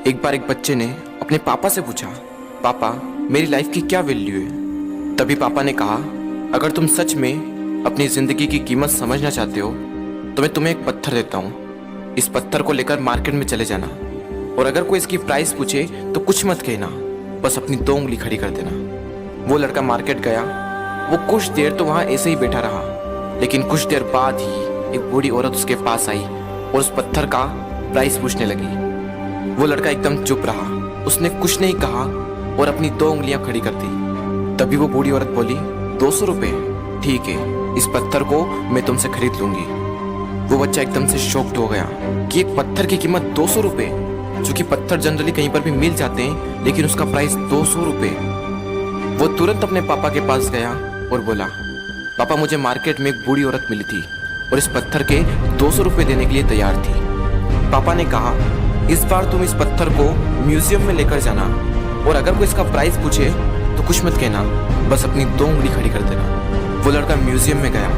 एक बार एक बच्चे ने अपने पापा से पूछा, पापा मेरी लाइफ की क्या वैल्यू है। तभी पापा ने कहा, अगर तुम सच में अपनी जिंदगी की कीमत समझना चाहते हो तो मैं तुम्हें एक पत्थर देता हूँ। इस पत्थर को लेकर मार्केट में चले जाना और अगर कोई इसकी प्राइस पूछे तो कुछ मत कहना, बस अपनी 2 उंगली खड़ी कर देना। वो लड़का मार्केट गया। वो कुछ देर तो वहाँ ऐसे ही बैठा रहा, लेकिन कुछ देर बाद ही एक बूढ़ी औरत उसके पास आई और उस पत्थर का प्राइस पूछने लगी। वो लड़का एकदम चुप रहा, उसने कुछ नहीं कहा और अपनी 2 उंगलियां खड़ी कर दी। तभी वो बूढ़ी औरत बोली, 200 रुपये, ठीक है, इस पत्थर को मैं तुमसे खरीद लूंगी। वो बच्चा एकदम से शॉक्ड हो गया कि एक पत्थर की कीमत 200 रुपये, जो कि पत्थर जनरली कहीं पर भी मिल जाते हैं, लेकिन उसका प्राइस 200 रुपये। वो तुरंत अपने पापा के पास गया और बोला, पापा मुझे मार्केट में एक बूढ़ी औरत मिली थी और इस पत्थर के 200 रुपये देने के लिए तैयार थी। पापा ने कहा, इस बार तुम इस पत्थर को म्यूजियम में लेकर जाना और अगर कोई इसका प्राइस पूछे तो कुछ मत कहना, बस अपनी 2 उंगली खड़ी कर देना। वो लड़का म्यूजियम में गया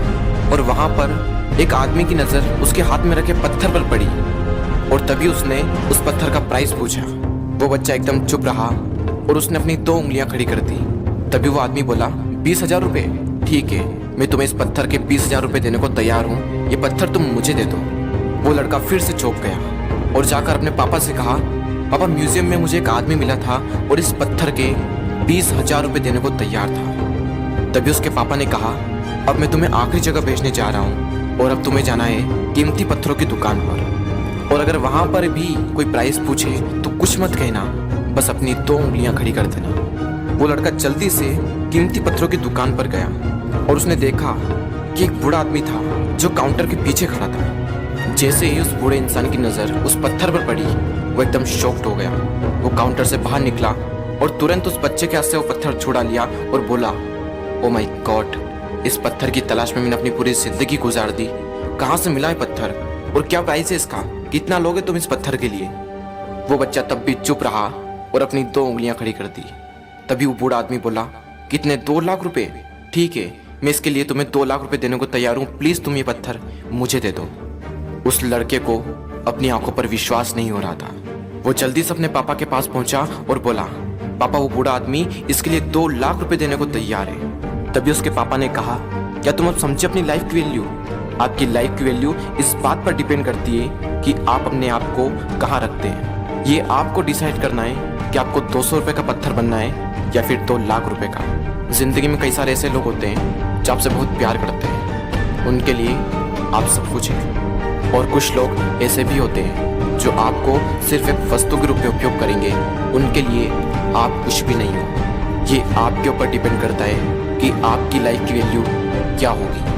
और वहां पर एक आदमी की नजर उसके हाथ में रखे पत्थर पर पड़ी और तभी उसने उस पत्थर का प्राइस पूछा। वो बच्चा एकदम चुप रहा और उसने अपनी 2 उंगलियां खड़ी कर दी। तभी वो आदमी बोला, 20,000 रुपये, ठीक है, मैं तुम्हें इस पत्थर के 20,000 रुपये देने को तैयार हूँ, ये पत्थर तुम मुझे दे दो। वो लड़का फिर से चौंक गया और जाकर अपने पापा से कहा, पापा म्यूजियम में मुझे एक आदमी मिला था और इस पत्थर के 20,000 रुपये देने को तैयार था। तभी उसके पापा ने कहा, अब मैं तुम्हें आखिरी जगह भेजने जा रहा हूँ और अब तुम्हें जाना है कीमती पत्थरों की दुकान पर और अगर वहाँ पर भी कोई प्राइस पूछे तो कुछ मत कहना, बस अपनी 2 उंगलियां खड़ी कर देना। वो लड़का जल्दी से कीमती पत्थरों की दुकान पर गया और उसने देखा कि एक बूढ़ा आदमी था जो काउंटर के पीछे खड़ा था। जैसे ही उस बूढ़े इंसान की नजर उस पत्थर पर पड़ी, वो एकदम शॉक्ड हो गया। वो काउंटर से बाहर निकला और तुरंत उस बच्चे के हाथ से वो पत्थर छुड़ा लिया और बोला, ओ माय गॉड, इस पत्थर की तलाश में मैंने अपनी पूरी जिंदगी गुजार दी। कहाँ से मिला है पत्थर और क्या प्राइस है इसका, कितना लोगे तुम इस पत्थर के लिए। वो बच्चा तब भी चुप रहा और अपनी 2 उंगलियां खड़ी कर दी। तभी वो बूढ़ा आदमी बोला, कितने, 2 लाख रुपए, ठीक है, मैं इसके लिए तुम्हें 2 लाख रुपए देने को तैयार हूँ, प्लीज तुम ये पत्थर मुझे दे दो। उस लड़के को अपनी आंखों पर विश्वास नहीं हो रहा था। वो जल्दी से अपने पापा के पास पहुंचा और बोला, पापा वो बूढ़ा आदमी इसके लिए 2 लाख रुपए देने को तैयार है। तभी उसके पापा ने कहा, क्या तुम अब समझे अपनी लाइफ की वैल्यू? आपकी लाइफ की वैल्यू इस बात पर डिपेंड करती है कि आप अपने आप को कहाँ रखते हैं। ये आपको डिसाइड करना है कि आपको 200 रुपये का पत्थर बनना है या फिर 2 लाख रुपए का। जिंदगी में कई सारे ऐसे लोग होते हैं जो आपसे बहुत प्यार करते हैं, उनके लिए आप सब कुछ हैं, और कुछ लोग ऐसे भी होते हैं जो आपको सिर्फ एक वस्तु के रूप में उपयोग करेंगे, उनके लिए आप कुछ भी नहीं हो। ये आपके ऊपर डिपेंड करता है कि आपकी लाइफ की वैल्यू क्या होगी।